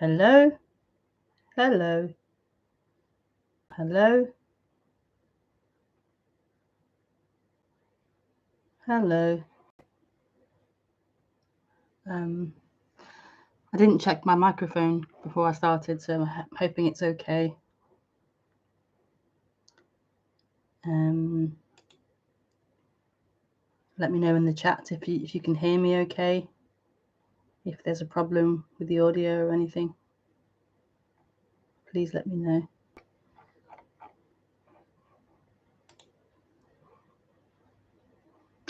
Hello, hello, hello, hello. I didn't check my microphone before I started, so I'm hoping it's okay. Let me know in the chat if you can hear me okay, if there's a problem with the audio or anything. Please let me know.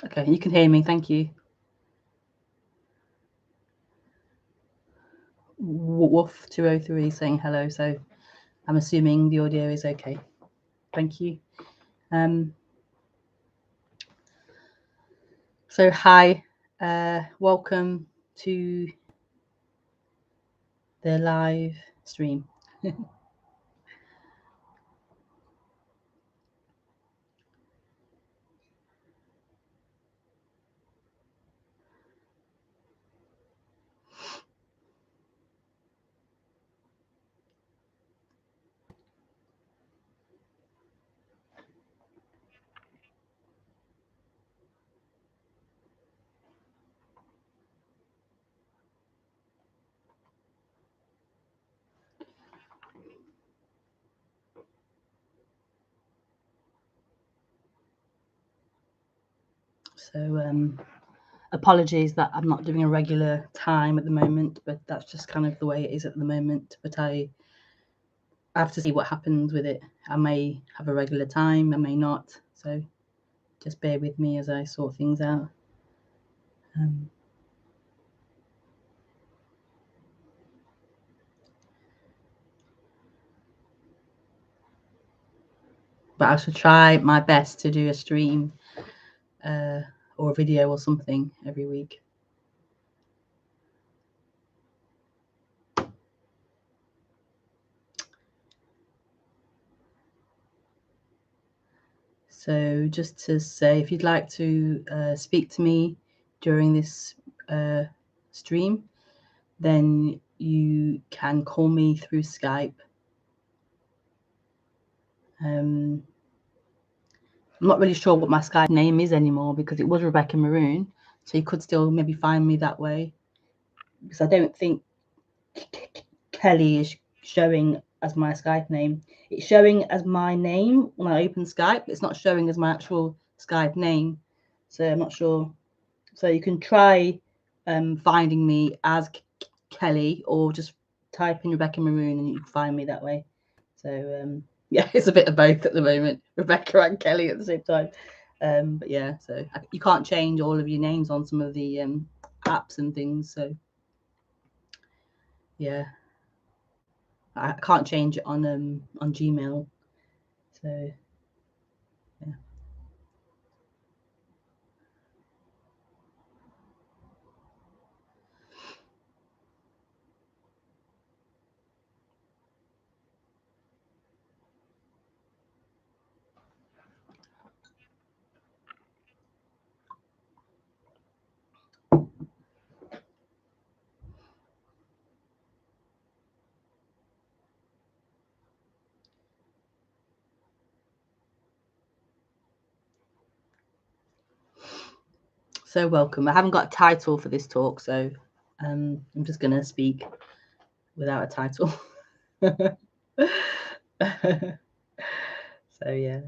Okay, you can hear me, thank you. Woof203 saying hello, so I'm assuming the audio is okay. Thank you. So hi, welcome to the live stream. So apologies that I'm not doing a regular time at the moment, but that's just kind of the way it is at the moment. But I have to see what happens with it. I may have a regular time, I may not. So just bear with me as I sort things out. But I should try my best to do a stream or a video or something every week. So just to say, if you'd like to speak to me during this stream, then you can call me through Skype. I'm not really sure what my Skype name is anymore because it was Rebecca Maroon, so you could still maybe find me that way, because I don't think Kelly is showing as my Skype name. It's showing as my name when I open Skype. It's not showing as my actual Skype name, so I'm not sure. So you can try finding me as Kelly, or just type in Rebecca Maroon and you can find me that way. So yeah, it's a bit of both at the moment, Rebecca and Kelly at the same time. But yeah, so you can't change all of your names on some of the apps and things. So yeah, I can't change it on Gmail. So yeah. So welcome. I haven't got a title for this talk, so I'm just going to speak without a title. So yeah,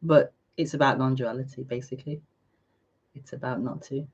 but it's about non-duality, basically. It's about not to.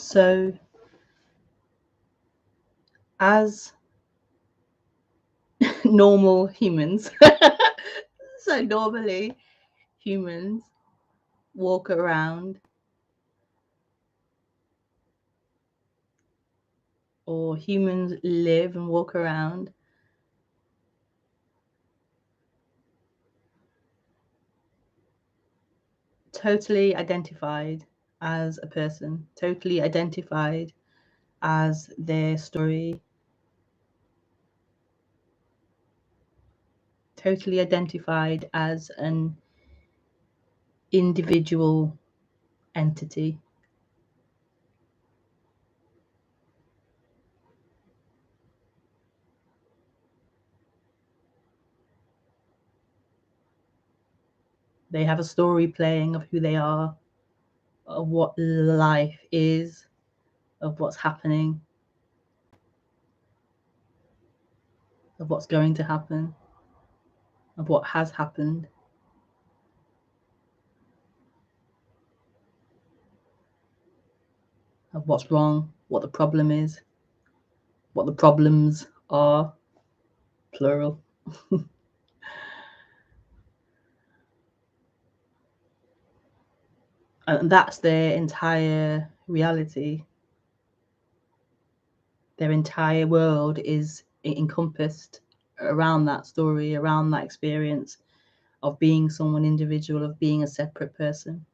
So as normal humans, so normally humans walk around, or humans live and walk around totally identified as a person, totally identified as their story, totally identified as an individual entity. They have a story playing of who they are, of what life is, of what's happening, of what's going to happen, of what has happened. Of what's wrong, what the problem is, what the problems are, plural. And that's their entire reality. Their entire world is encompassed around that story, around that experience of being someone individual, of being a separate person.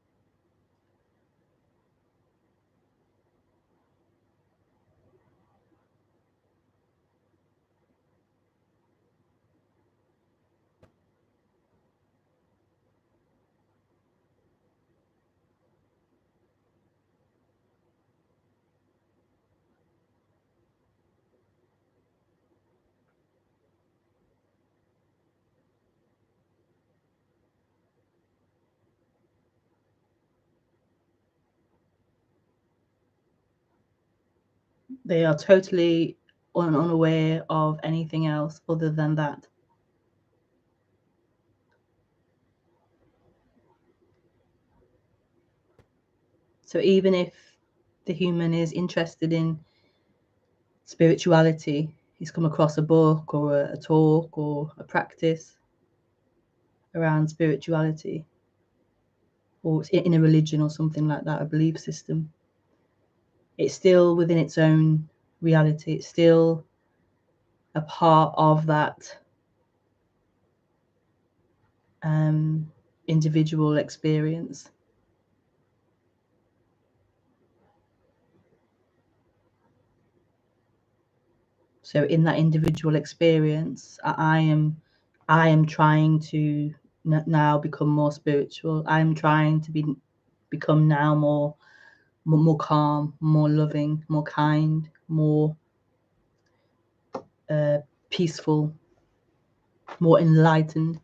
They are totally unaware of anything else other than that. So even if the human is interested in spirituality, he's come across a book or a talk or a practice around spirituality, or in a religion or something like that, a belief system, it's still within its own reality. It's still a part of that individual experience. So in that individual experience, I am trying to now become more spiritual. I'm trying to become now more calm, more loving, more kind, more peaceful, more enlightened,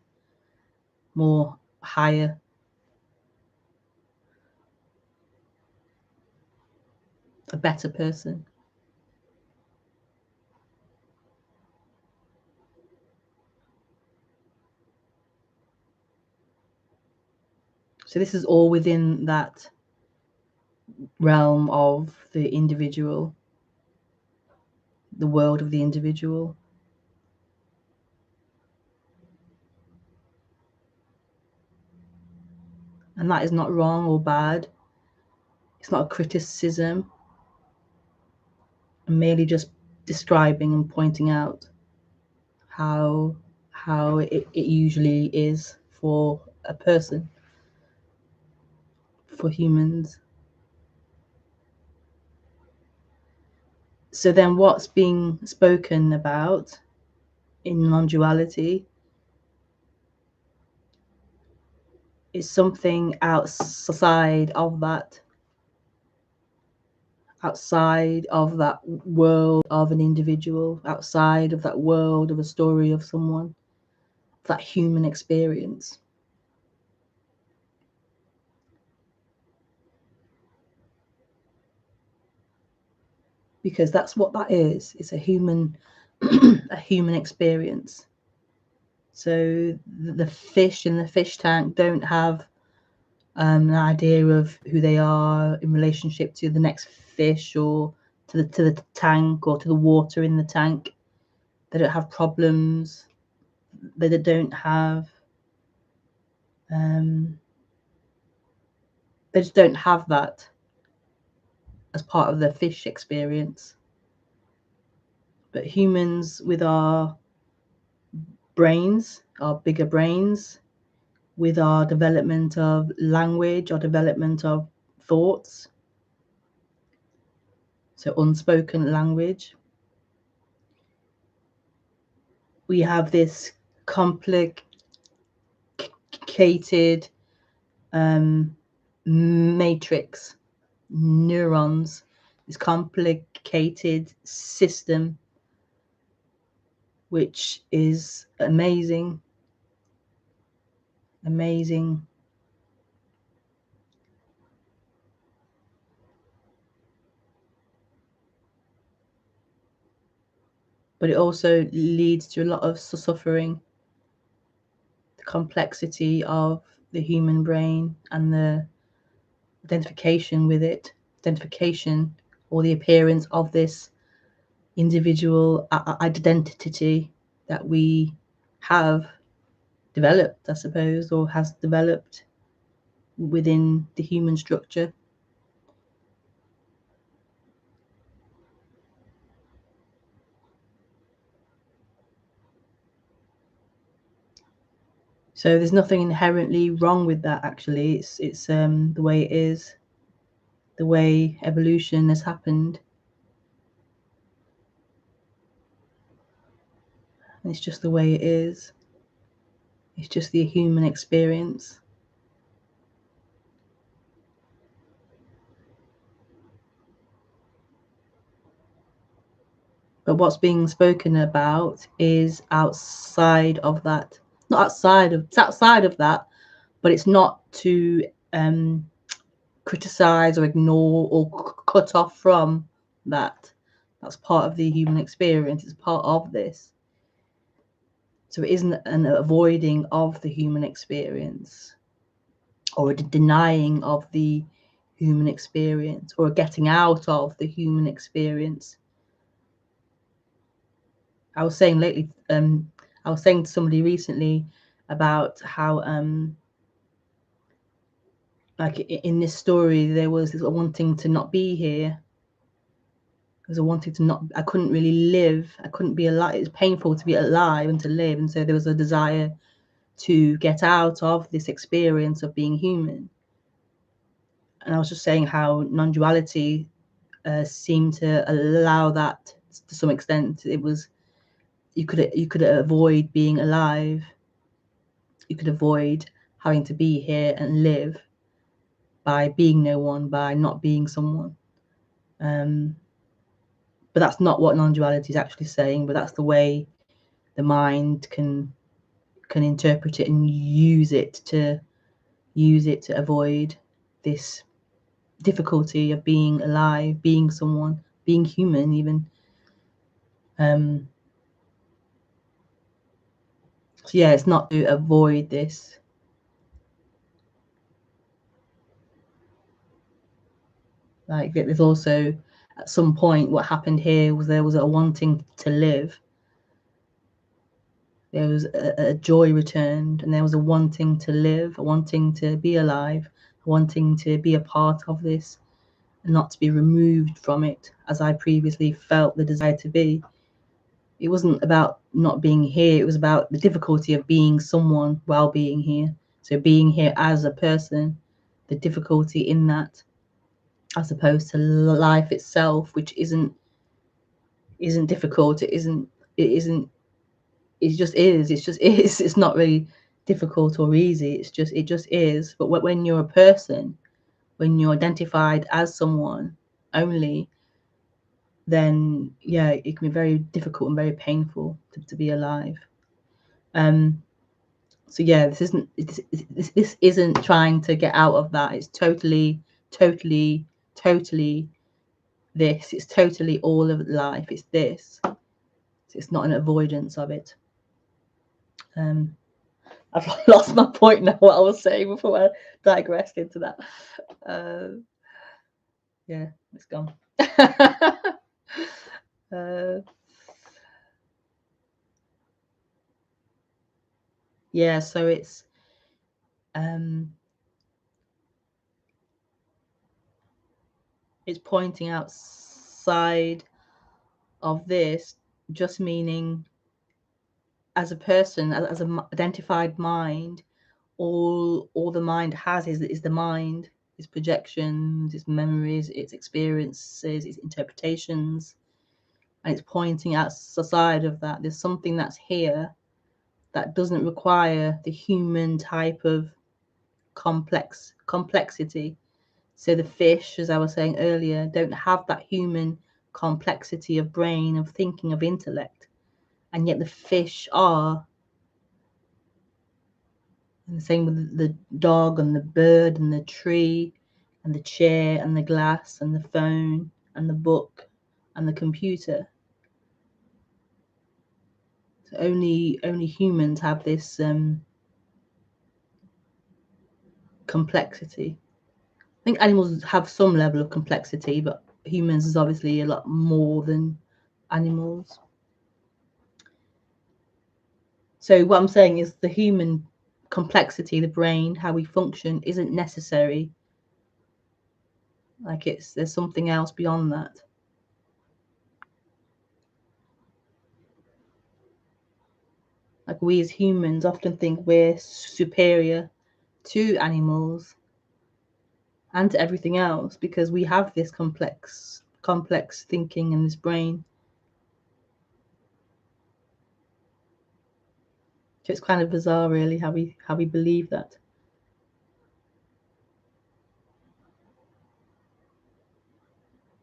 more higher. A better person. So this is all within that realm of the individual, the world of the individual. And that is not wrong or bad. It's not a criticism. I'm merely just describing and pointing out how it usually is for a person, for humans. So then what's being spoken about in non-duality is something outside of that world of an individual, outside of that world of a story of someone, that human experience. Because that's what that is. It's a human a human experience. So the fish in the fish tank don't have an idea of who they are in relationship to the next fish, or to the tank, or to the water in the tank. They don't have problems. They don't have. They just don't have that as part of their fish experience. But humans, with our brains, our bigger brains, with our development of language, our development of thoughts, so unspoken language, we have this complicated matrix, neurons, this complicated system, which is amazing. But it also leads to a lot of suffering. The complexity of the human brain and the identification with it, identification or the appearance of this individual identity that we have developed, I suppose, or has developed within the human structure. So there's nothing inherently wrong with that, actually. It's the way it is, the way evolution has happened. It's just the way it is. It's just the human experience. But what's being spoken about is outside of that. Not outside of, it's outside of that, but it's not to criticize or ignore or cut off from that. That's part of the human experience. It's part of this. So it isn't an avoiding of the human experience, or a denying of the human experience, or a getting out of the human experience. I was saying lately, I was saying to somebody recently about how, like in this story, there was this wanting to not be here. There's a wanting to not, I couldn't really live. I couldn't be alive. It was painful to be alive and to live. And so there was a desire to get out of this experience of being human. And I was just saying how non-duality seemed to allow that to some extent. It was, you could avoid being alive. You could avoid having to be here and live by being no one, by not being someone. But that's not what non-duality is actually saying, but that's the way the mind can interpret it and use it to avoid this difficulty of being alive, being someone, being human even. So yeah, it's not to avoid this. Like there's also, at some point, what happened here was there was a wanting to live. There was a joy returned, and there was a wanting to live, a wanting to be alive, a wanting to be a part of this, and not to be removed from it, as I previously felt the desire to be. It wasn't about not being here. It was about the difficulty of being someone while being here. So being here as a person, the difficulty in that, as opposed to life itself, which isn't difficult. It just is. It's not really difficult or easy. It just is. But when you're a person, when you're identified as someone only, then yeah, it can be very difficult and very painful to be alive. So yeah, this isn't trying to get out of that. It's totally this. It's totally all of life. It's this. So it's not an avoidance of it. I've lost my point now, what I was saying before I digressed into that. Yeah, it's gone. Yeah, so it's pointing outside of this, just meaning as a person, as an identified mind, all the mind has is the mind, its projections, its memories, its experiences, its interpretations, and it's pointing outside of that. There's something that's here that doesn't require the human type of complexity. So the fish, as I was saying earlier, don't have that human complexity of brain, of thinking, of intellect, and yet the fish are. And the same with the dog and the bird and the tree and the chair and the glass and the phone and the book and the computer. So only humans have this complexity. I think animals have some level of complexity, but humans is obviously a lot more than animals. So what I'm saying is the human complexity, the brain, how we function, isn't necessary. Like there's something else beyond that. Like we as humans often think we're superior to animals and to everything else because we have this complex thinking in this brain. So it's kind of bizarre, really, how we believe that.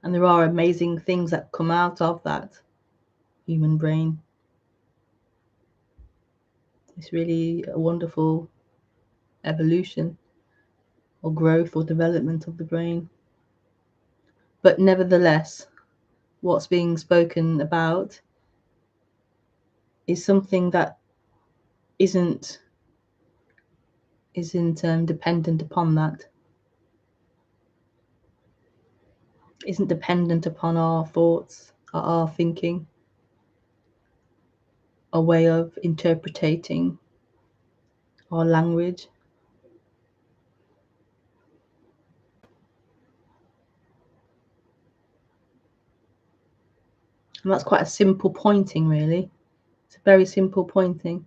And there are amazing things that come out of that human brain. It's really a wonderful evolution or growth or development of the brain. But nevertheless, what's being spoken about is something that isn't dependent upon that. Isn't dependent upon our thoughts or our thinking, our way of interpreting our language. And that's quite a simple pointing, really. It's a very simple pointing.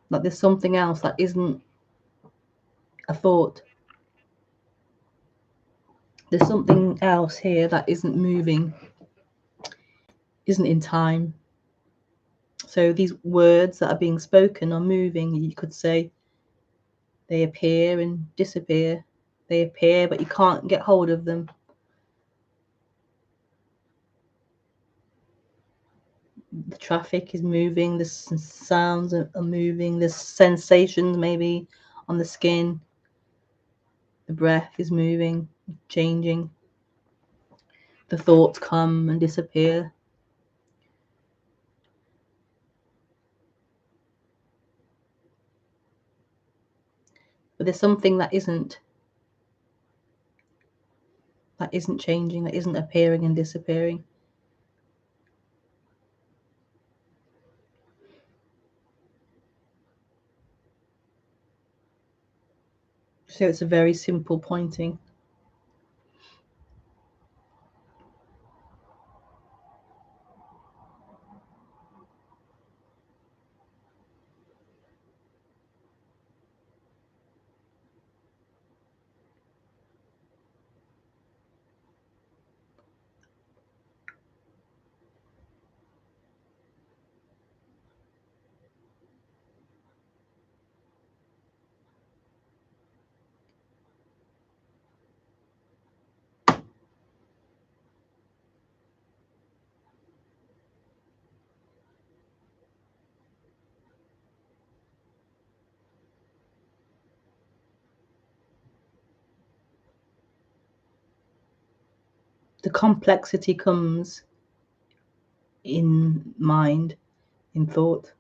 Like there's something else that isn't a thought. There's something else here that isn't moving, isn't in time. So these words that are being spoken are moving. You could say they appear and disappear. They appear, but you can't get hold of them. The traffic is moving, the sounds are moving, the sensations maybe on the skin, the breath is moving, changing, the thoughts come and disappear. But there's something that isn't changing, that isn't appearing and disappearing. So it's a very simple pointing. The complexity comes in mind, in thought.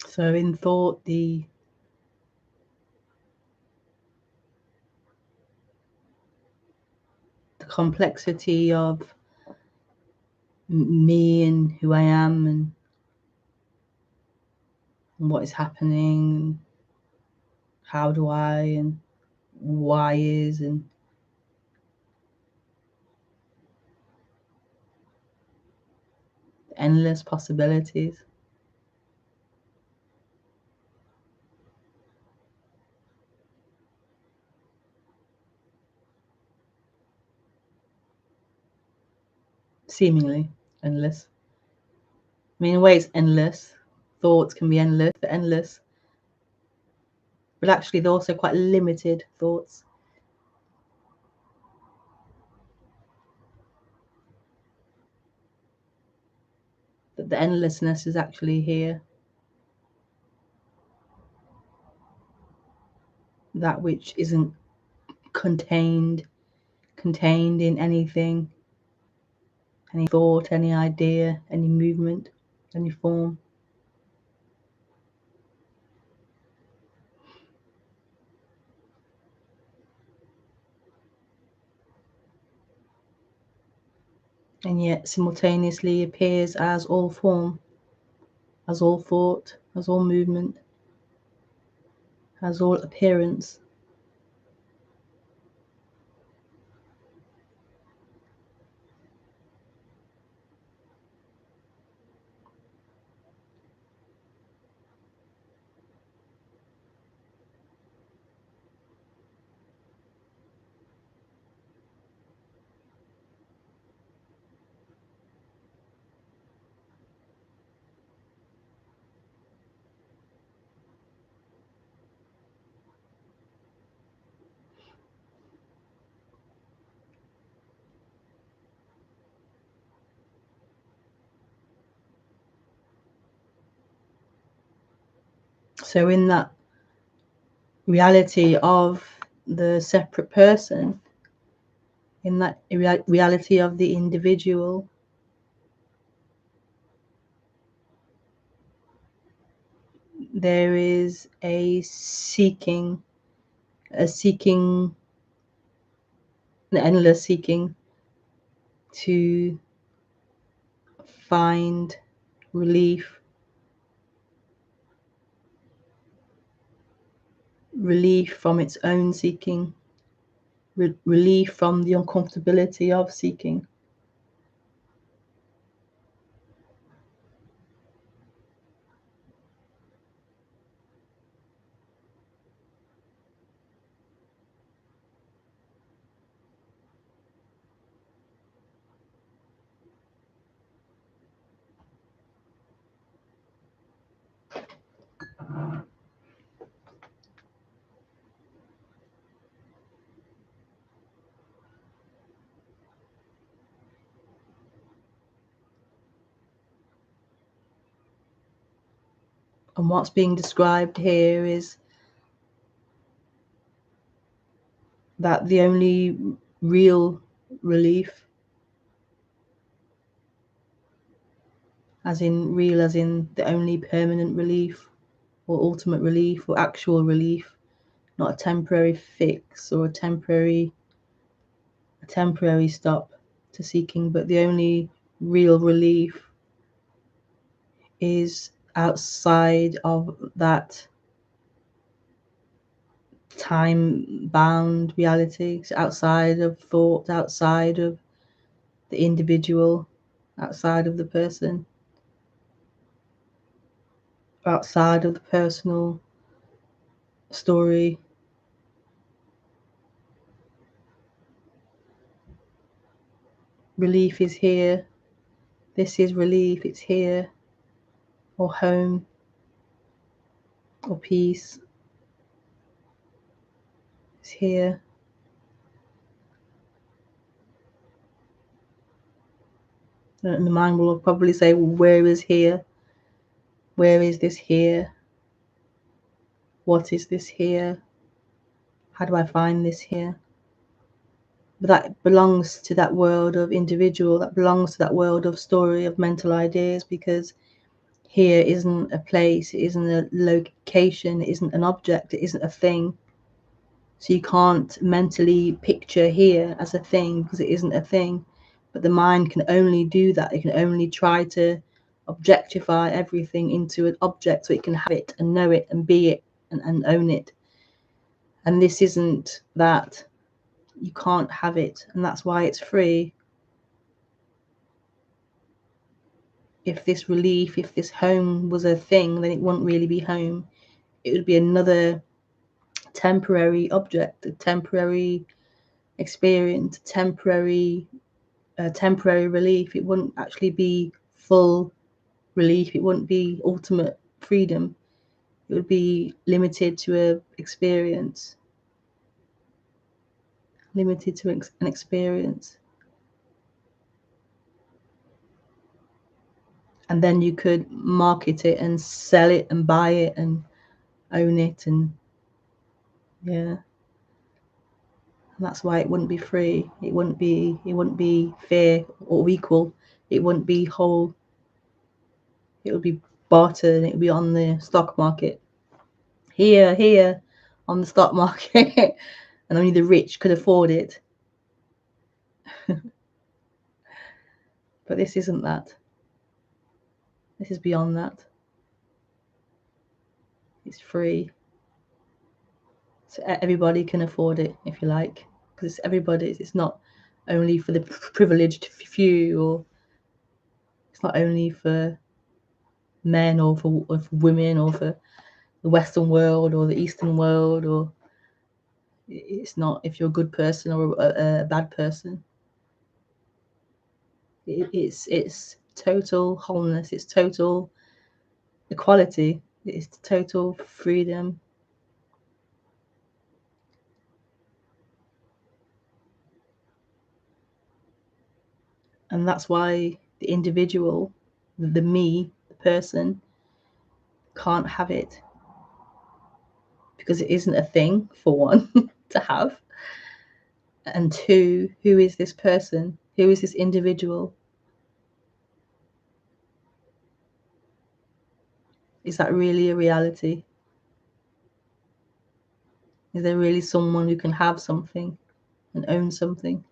So in thought, the complexity of me and who I am and what is happening and how do I and why is and endless possibilities. Seemingly endless. I mean, in a way, it's endless. Thoughts can be endless, but actually, they're also quite limited thoughts. That the endlessness is actually here. That which isn't contained in anything, any thought, any idea, any movement, any form. And yet simultaneously appears as all form, as all thought, as all movement, as all appearance. So in that reality of the separate person, in that reality of the individual, there is a seeking, an endless seeking to find relief from its own seeking, relief from the uncomfortability of seeking. And what's being described here is that the only real relief, as in real as in the only permanent relief or ultimate relief or actual relief, not a temporary fix or a temporary stop to seeking, but the only real relief is outside of that time-bound reality. It's outside of thought, outside of the individual, outside of the person, outside of the personal story. Relief is here. This is relief. It's here. Or home. Or peace. It's here. And the mind will probably say, well, where is here? Where is this here? What is this here? How do I find this here? But that belongs to that world of individual, that belongs to that world of story, of mental ideas, because here isn't a place, it isn't a location, it isn't an object, it isn't a thing. So you can't mentally picture here as a thing because it isn't a thing. But the mind can only do that. It can only try to objectify everything into an object so it can have it and know it and be it and own it. And this isn't that. You can't have it, and that's why it's free. If this relief, if this home was a thing, then it wouldn't really be home. It would be another temporary object, a temporary experience, temporary relief. It wouldn't actually be full relief. It wouldn't be ultimate freedom. It would be limited to an experience, limited to an experience. And then you could market it and sell it and buy it and own it, and yeah. And that's why it wouldn't be free. It wouldn't be fair or equal. It wouldn't be whole. It would be bartered and it would be on the stock market. Here on the stock market. And only the rich could afford it. But this isn't that. This is beyond that. It's free. So everybody can afford it, if you like. Because it's not only for the privileged few, or it's not only for men or for women or for the Western world or the Eastern world, or it's not if you're a good person or a bad person. It's total wholeness. It's total equality. It's total freedom. And that's why the individual, the me, the person, can't have it. Because it isn't a thing, for one, to have. And two, who is this person? Who is this individual? Is that really a reality? Is there really someone who can have something and own something?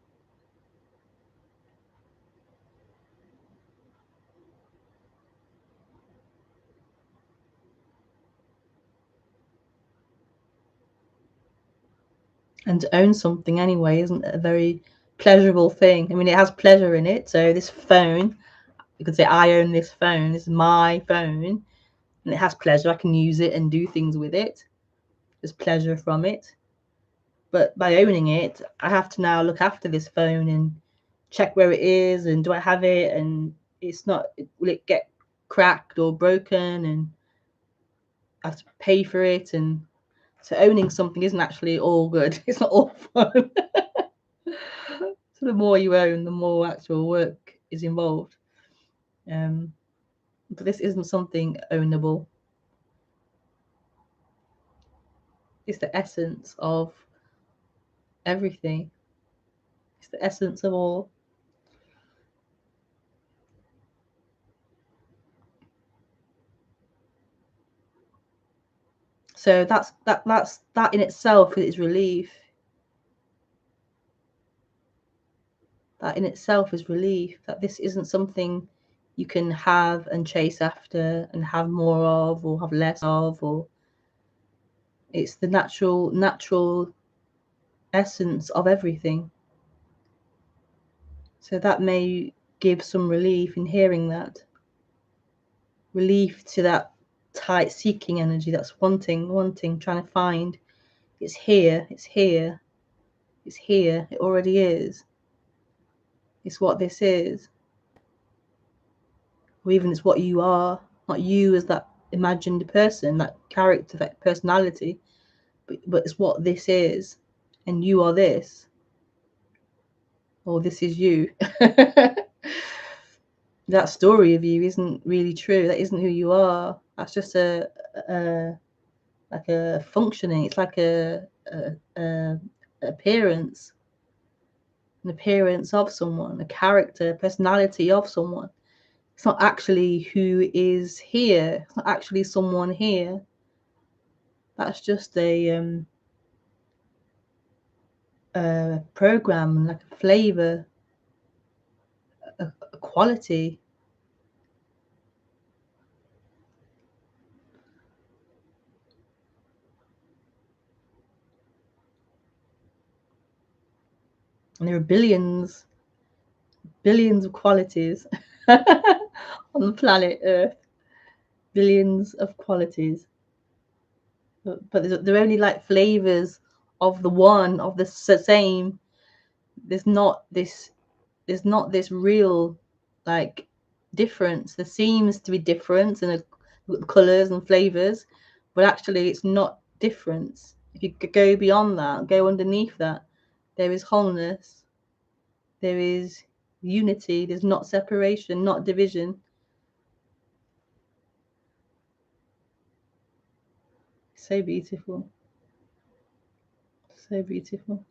And to own something anyway isn't a very pleasurable thing. I mean, it has pleasure in it. So this phone, you could say, I own this phone. It's my phone, and it has pleasure. I can use it and do things with it. There's pleasure from it. But by owning it, I have to now look after this phone and check where it is and do I have it, and it's not, will it get cracked or broken, and I have to pay for it. And so owning something isn't actually all good. It's not all fun. So the more you own, the more actual work is involved. But this isn't something ownable. It's the essence of everything. It's the essence of all. So that in itself is relief. That in itself is relief, that this isn't something you can have and chase after and have more of or have less of, or it's the natural essence of everything. So that may give some relief in hearing that. Relief to that tight seeking energy that's wanting, trying to find. It's here, it's here, it's here, it already is. It's what this is. Or even it's what you are, not you as that imagined person, that character, that personality, but it's what this is, and you are this, or this is you. That story of you isn't really true. That isn't who you are. That's just a like a functioning. It's like a appearance, an appearance of someone, a character, personality of someone. It's not actually who is here. It's not actually someone here. That's just a program, like a flavor, a quality. And there are billions of qualities on the planet Earth. Billions of qualities. But they're only like flavors of the one, of the same. There's not this real like difference. There seems to be difference in the colors and flavors, but actually it's not difference. If you go beyond that, go underneath that, there is wholeness, there is unity, there's not separation, not division. So beautiful, so beautiful.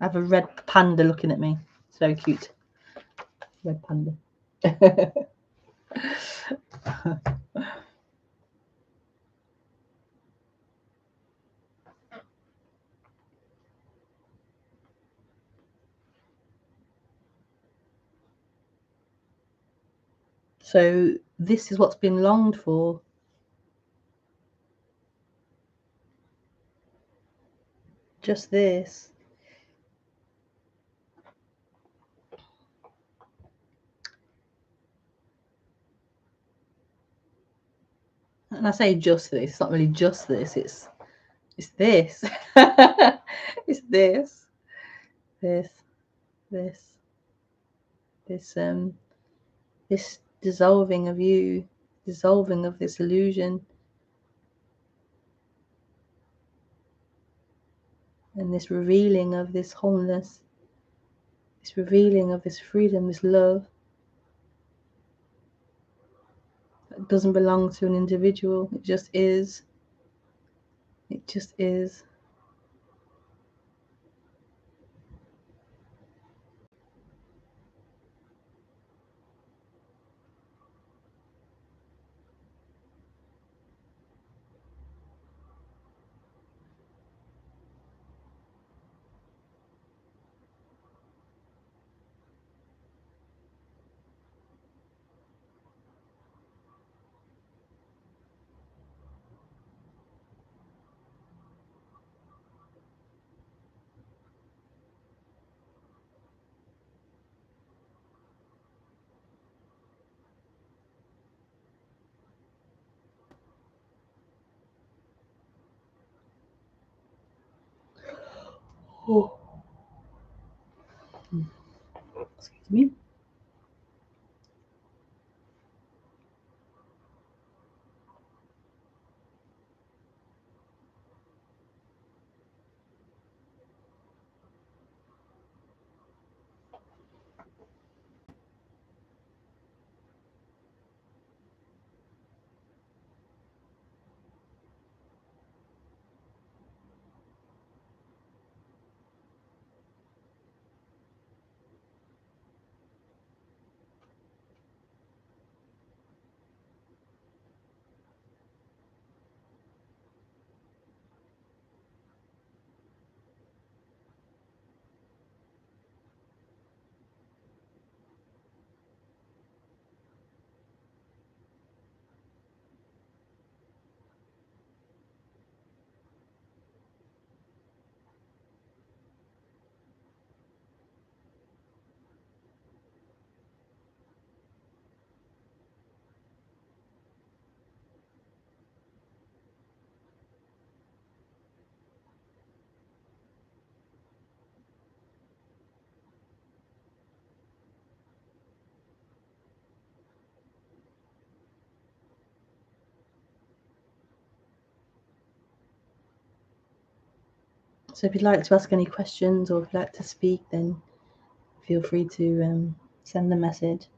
I have a red panda looking at me. So cute. Red panda. So this is what's been longed for. Just this. And I say just this, it's not really just this, it's this. It's this this dissolving of you, dissolving of this illusion, and this revealing of this wholeness, this revealing of this freedom, this love that doesn't belong to an individual. It just is. It just is. Oh. Excuse me. So if you'd like to ask any questions or if you'd like to speak, then feel free to send a message.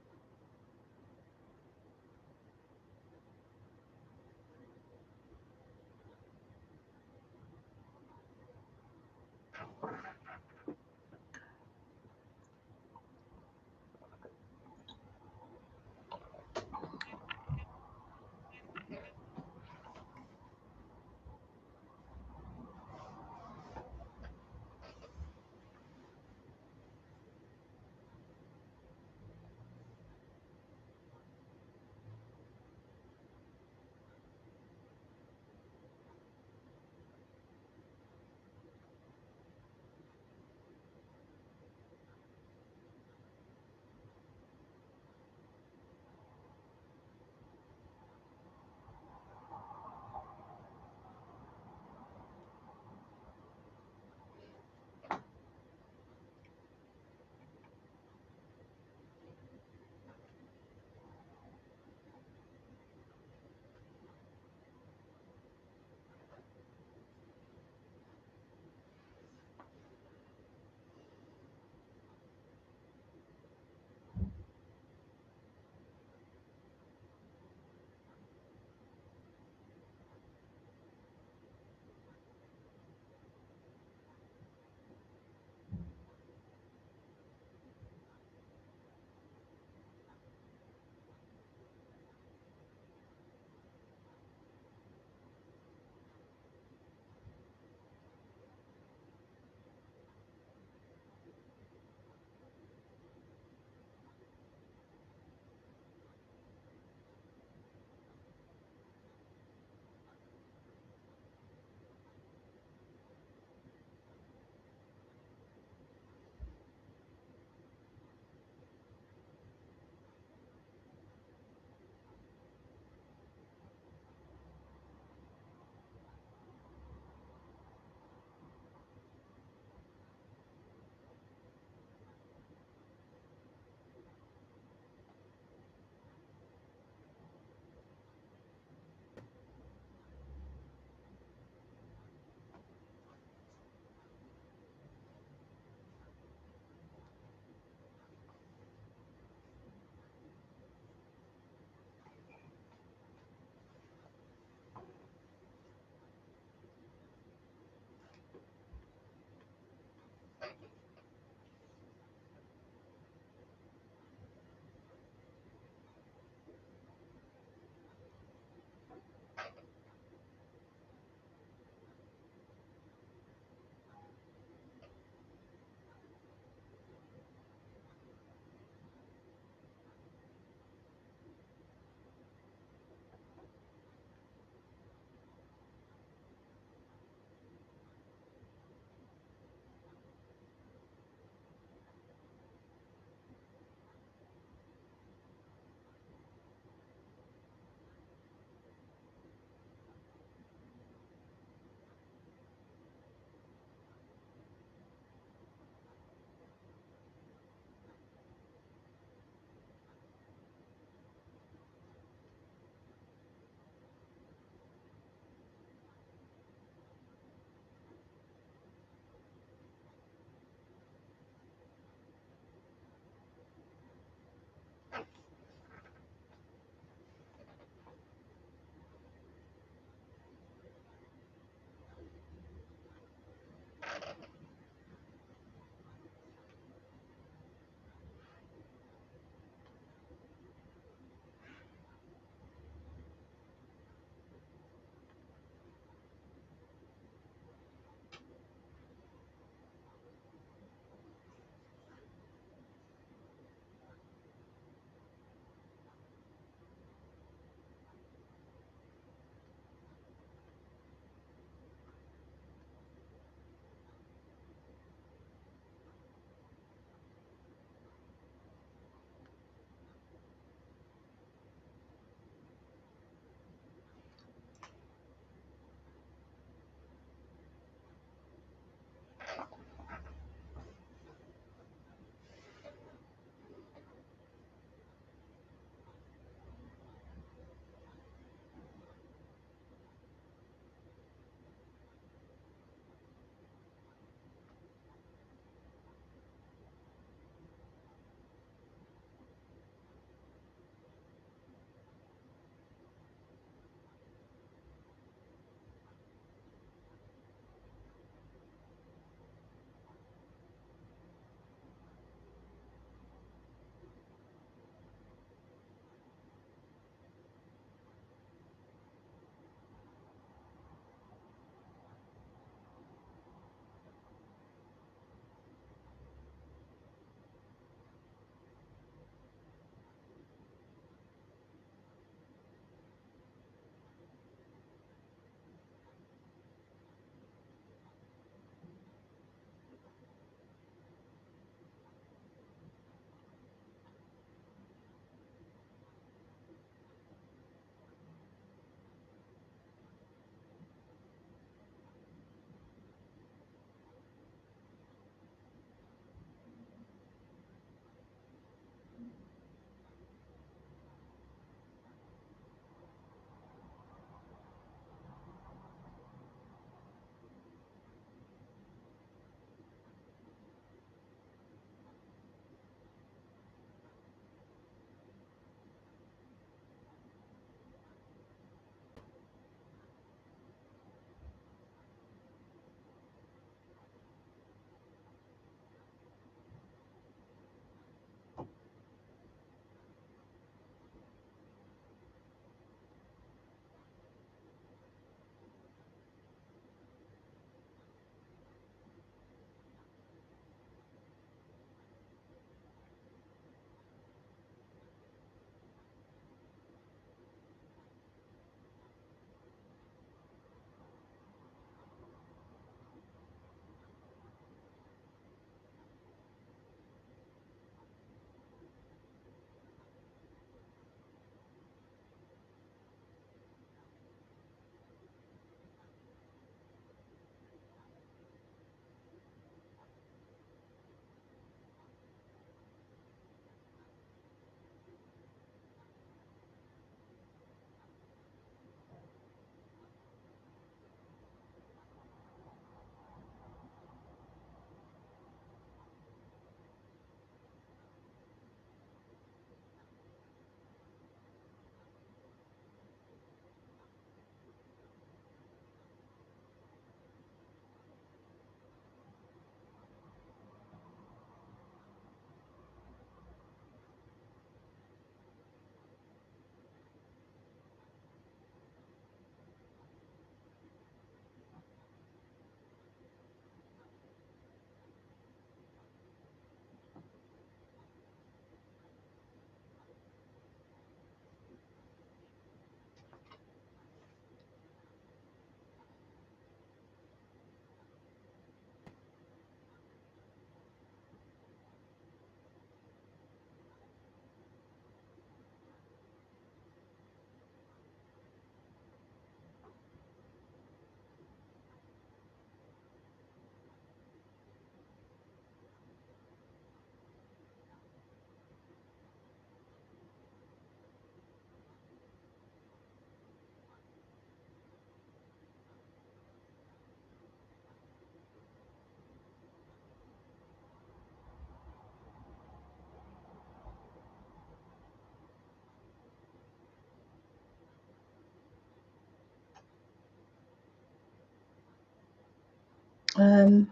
Yeah,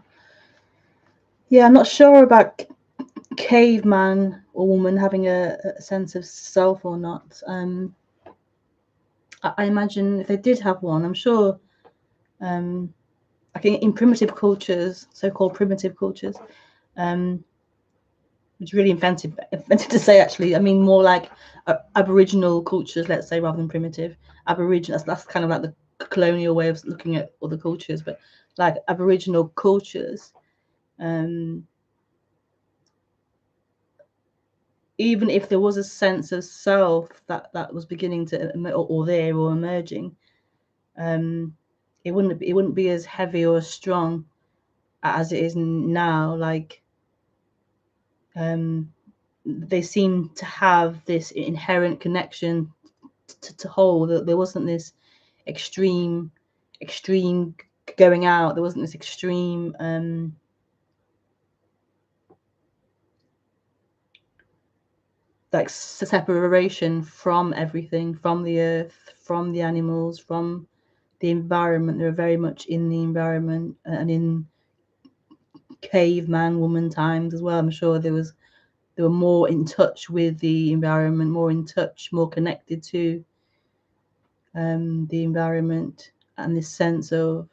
I'm not sure about caveman or woman having a sense of self or not. I imagine if they did have one, I'm sure, I think in primitive cultures, so-called primitive cultures, which really invented to say, actually. I mean, more like Aboriginal cultures, let's say, rather than primitive. Aboriginal, that's kind of like the colonial way of looking at other cultures, but like Aboriginal cultures, even if there was a sense of self that was beginning to, or there, or emerging, it wouldn't be as heavy or as strong as it is now. Like, they seem to have this inherent connection to whole. That there wasn't this extreme going out. There wasn't this extreme like separation from everything, from the earth, from the animals, from the environment. They were very much in the environment, and in caveman woman times as well. I'm sure they were more in touch with the environment, more in touch, more connected to the environment, and this sense of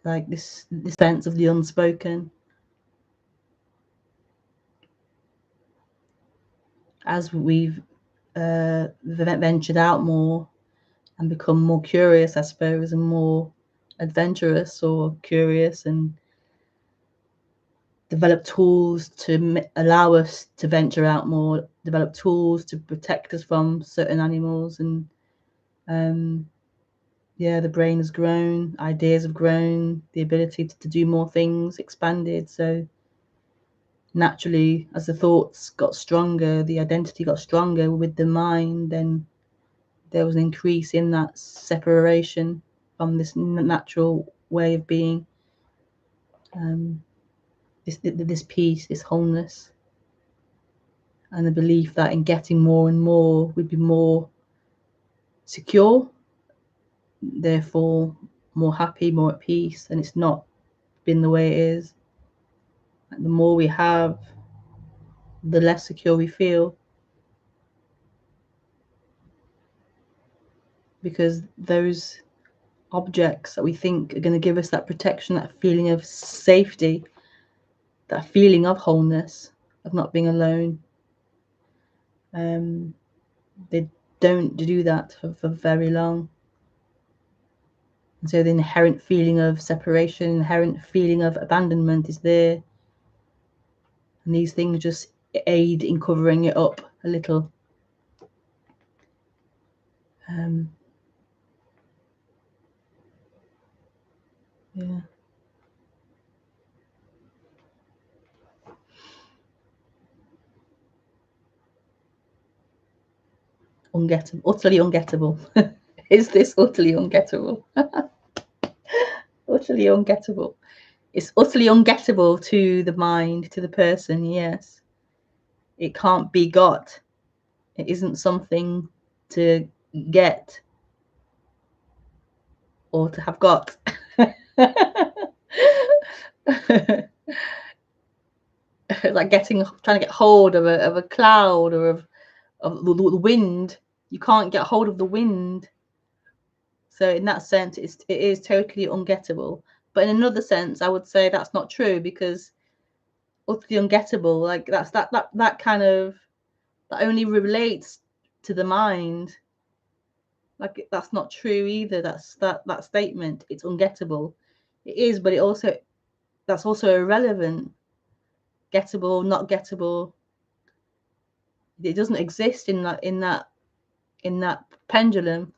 like this sense of the unspoken. As we've ventured out more and become more curious, I suppose, and more adventurous or curious, and develop tools to allow us to venture out more, develop tools to protect us from certain animals, and yeah, the brain has grown, ideas have grown, the ability to do more things expanded. So naturally, as the thoughts got stronger, the identity got stronger with the mind, then there was an increase in that separation from this natural way of being, this peace, this wholeness, and the belief that in getting more and more, we'd be more secure, therefore more happy, more at peace. And it's not been the way it is. Like, the more we have, the less secure we feel, because those objects that we think are going to give us that protection, that feeling of safety, that feeling of wholeness, of not being alone, they don't do that for very long. And so the inherent feeling of separation, inherent feeling of abandonment is there, and these things just aid in covering it up a little. Yeah. Ungettable, utterly ungettable. Is this utterly ungettable? Utterly ungettable. It's utterly ungettable to the mind, to the person, yes. It can't be got. It isn't something to get or to have got. Like trying to get hold of a cloud, or of the wind. You can't get hold of the wind. So in that sense, it is totally ungettable. But in another sense, I would say that's not true, because utterly ungettable, like that kind of, that only relates to the mind. Like, that's not true either. That statement, it's ungettable. It is, but that's also irrelevant. Gettable, not gettable. It doesn't exist in that pendulum.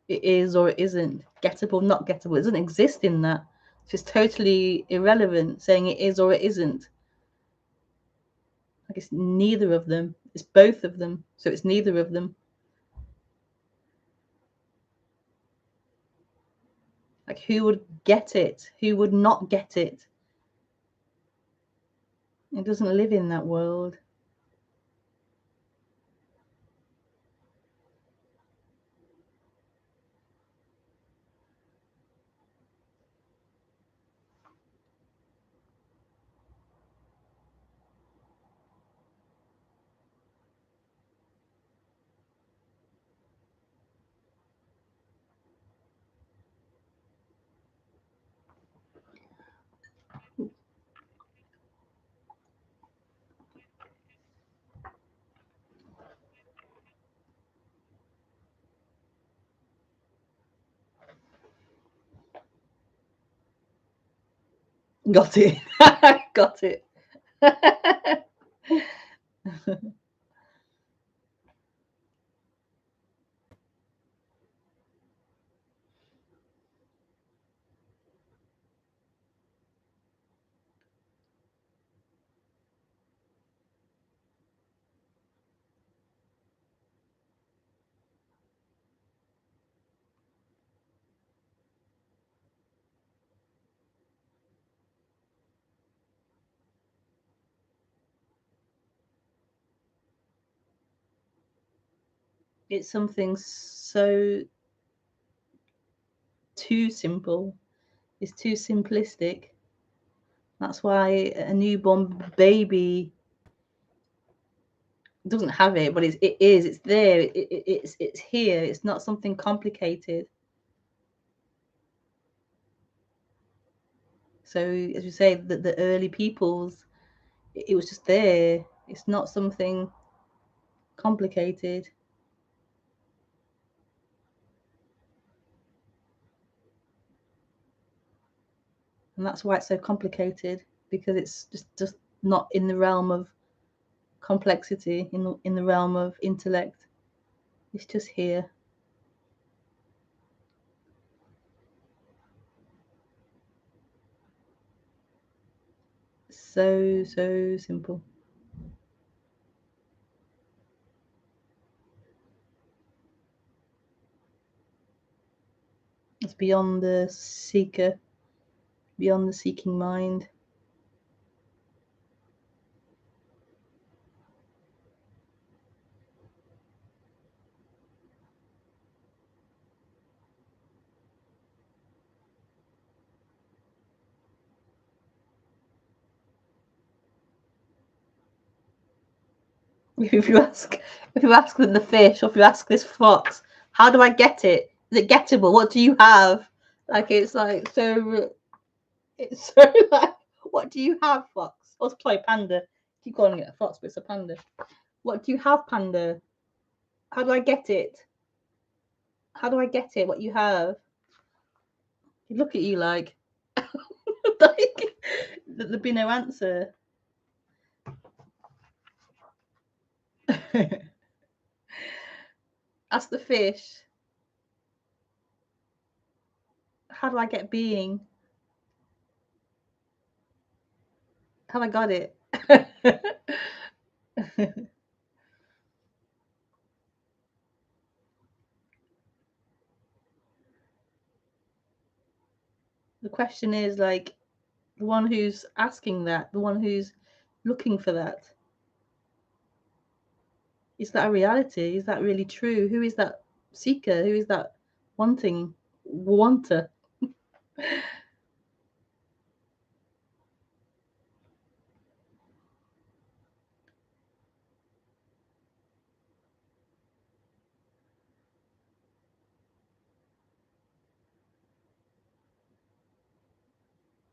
It is or it isn't. Gettable, not gettable. It doesn't exist in that. So it's totally irrelevant saying it is or it isn't. Like, it's neither of them. It's both of them. So it's neither of them. Like, who would get it? Who would not get it? It doesn't live in that world. Got it. Got it. It's something so too simple. It's too simplistic. That's why a newborn baby doesn't have it, but it is. It's there. It's here. It's not something complicated. So, as you say, the early peoples, it was just there. It's not something complicated. And that's why it's so complicated, because it's just not in the realm of complexity, in the realm of intellect. It's just here. So simple. It's beyond the seeker, beyond the seeking mind. If you ask the fish, or if you ask this fox, how do I get it? Is it gettable? What do you have? Like, it's like so. It's so like, what do you have, fox? Oh, sorry, panda. Keep calling it a fox, but it's a panda. What do you have, panda? How do I get it? How do I get it? What you have? You look at you like, like there'd be no answer. Ask the fish, how do I get being? Have I got it? The question is, like, the one who's asking that, the one who's looking for that, is that a reality? Is that really true? Who is that seeker? Who is that wanter?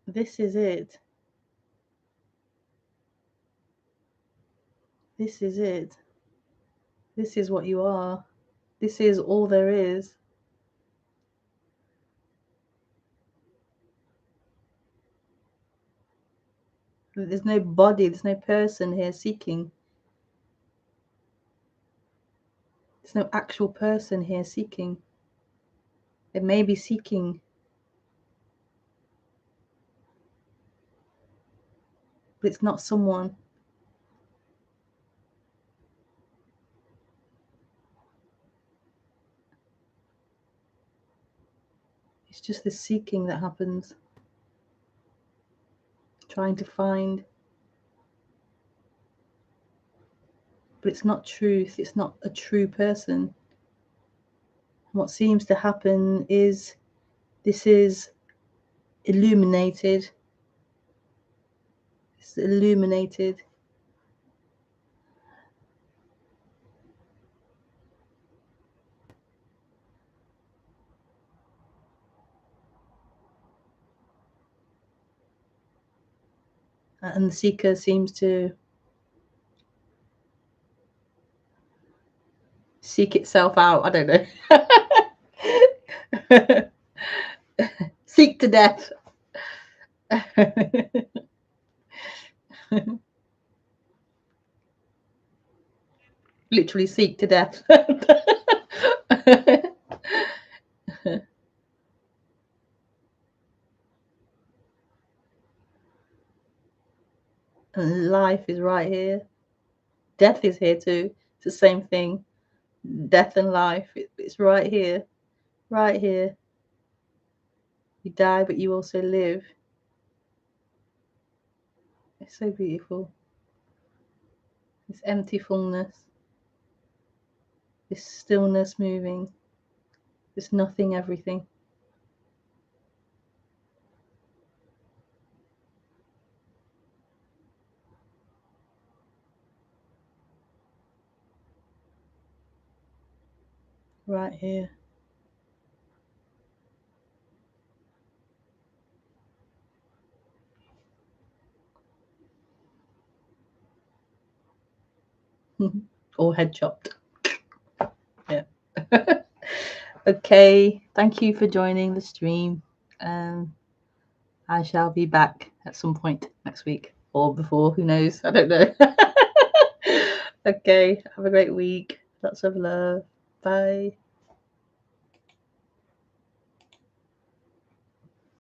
This is it. This is it. This is what you are. This is all there is. There's no body, there's no person here seeking. There's no actual person here seeking. It may be seeking, but it's not someone. It's just this seeking that happens, trying to find. But it's not truth, it's not a true person. What seems to happen is this is illuminated. It's illuminated. And the seeker seems to seek itself out. I don't know. Seek to death. Literally seek to death. And life is right here. Death is here too. It's the same thing. Death and life, it's right here. Right here. You die, but you also live. It's so beautiful. This empty fullness. This stillness moving. This nothing everything. Right here. Or head chopped. Yeah. Okay. Thank you for joining the stream. I shall be back at some point next week or before. Who knows? I don't know. Okay. Have a great week. Lots of love. Bye.